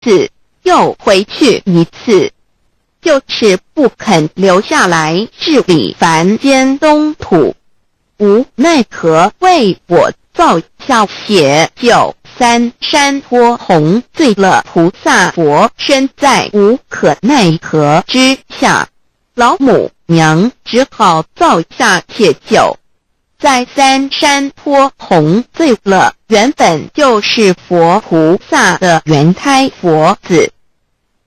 次，又回去一次，就是不肯留下来治理凡间东土。无奈何为我造下血酒三山托红，醉了菩萨佛，身在无可奈何之下，老母娘只好造下血酒。在三山托红醉了，原本就是佛菩萨的原胎佛子，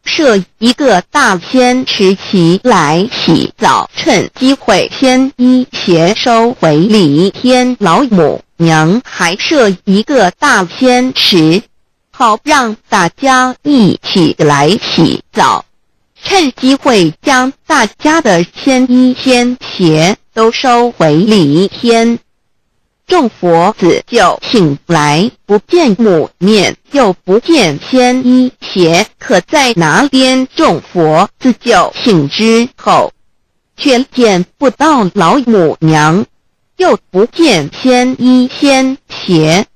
设一个大仙池起来洗澡，趁机会先衣邪收回礼天。老母娘还设一个大仙池，好让大家一起来洗澡，趁机会将大家的仙衣仙鞋都收回礼天。众佛子就醒来，不见母面，又不见仙衣鞋，可在哪边？众佛子就醒之后，却见不到老母娘，又不见仙衣仙鞋。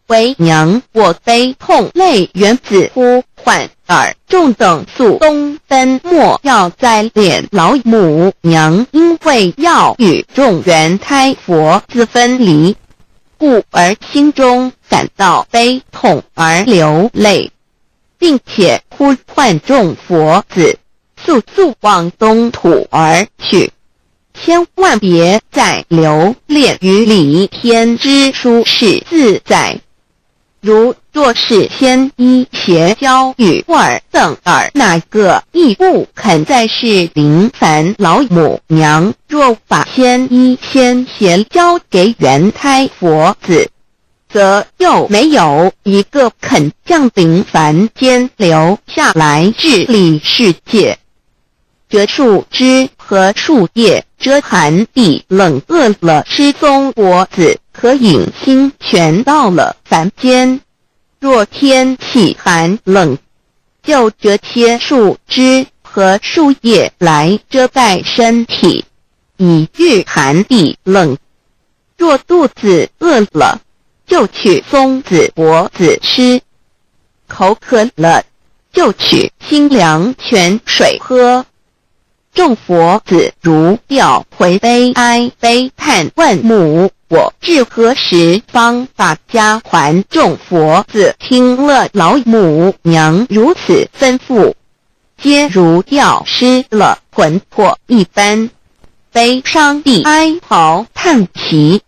为娘，我悲痛泪源自呼唤耳。众等速东奔，莫要再敛。老母娘因为要与众原胎佛子分离，故而心中感到悲痛而流泪，并且呼唤众佛子速速往东土而去，千万别再留恋于礼天之舒适自在。若是仙衣鞋交与尔等哪个亦不肯再是临凡老母娘，若把仙衣仙鞋交给原胎佛子，则又没有一个肯降临凡间留下来治理世界。这树枝和树叶遮寒地冷，饿了吃松果子，可饮清泉到了凡间。若天气寒冷，就折些树枝和树叶来遮盖身体，以御寒地冷。若肚子饿了，就取松子果子吃；口渴了，就取清凉泉水喝。众佛子如调回悲哀悲叹，问母我至何时方把家还？众佛子听了老母娘如此吩咐，皆如掉失了魂魄一般，悲伤地哀嚎叹息，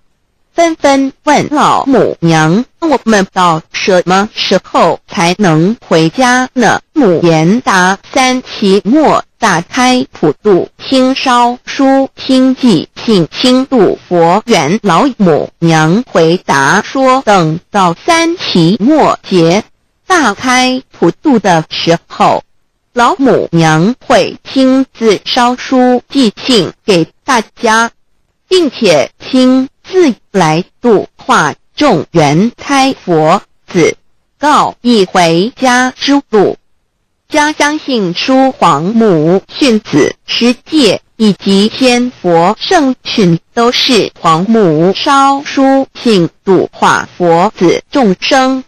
纷纷问老母娘：我们到什么时候才能回家呢？母言答：三期末打开普度，清烧书清寂，请清度佛缘。老母娘回答说：等到三期末节大开普度的时候，老母娘会亲自烧书寄信给大家，并且亲自来度化众原胎佛子，告一回家之路。家相信书皇母训子十戒以及仙佛圣训，都是皇母烧书信度化佛子众生。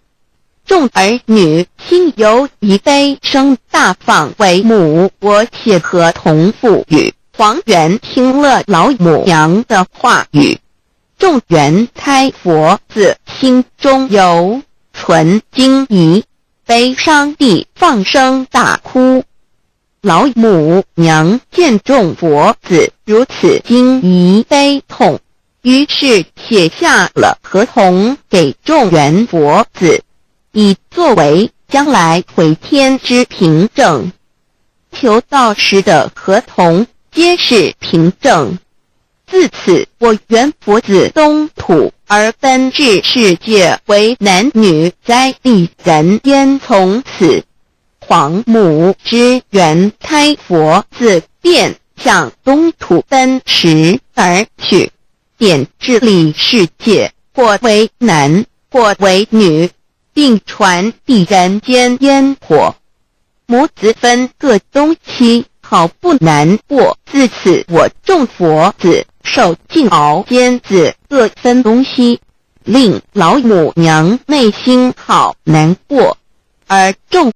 众儿女心有一悲生大放为母，我且合同赋予。皇元听了老母娘的话语，众原胎佛子心中有存惊疑，悲伤地放声大哭。老母娘见众佛子如此惊疑悲痛，于是写下了合同给众原佛子，以作为将来回天之凭证。求道时的合同皆是凭证。自此，我原佛子东土而奔至世界为男女在地人间，从此皇母之原胎佛子便向东土奔驰而去，便治理世界，或为男或为女，并传递人间烟火。母子分各东西，好不难过。自此，我众佛子受尽熬尖子，各分东西，令老母娘内心好难过，而众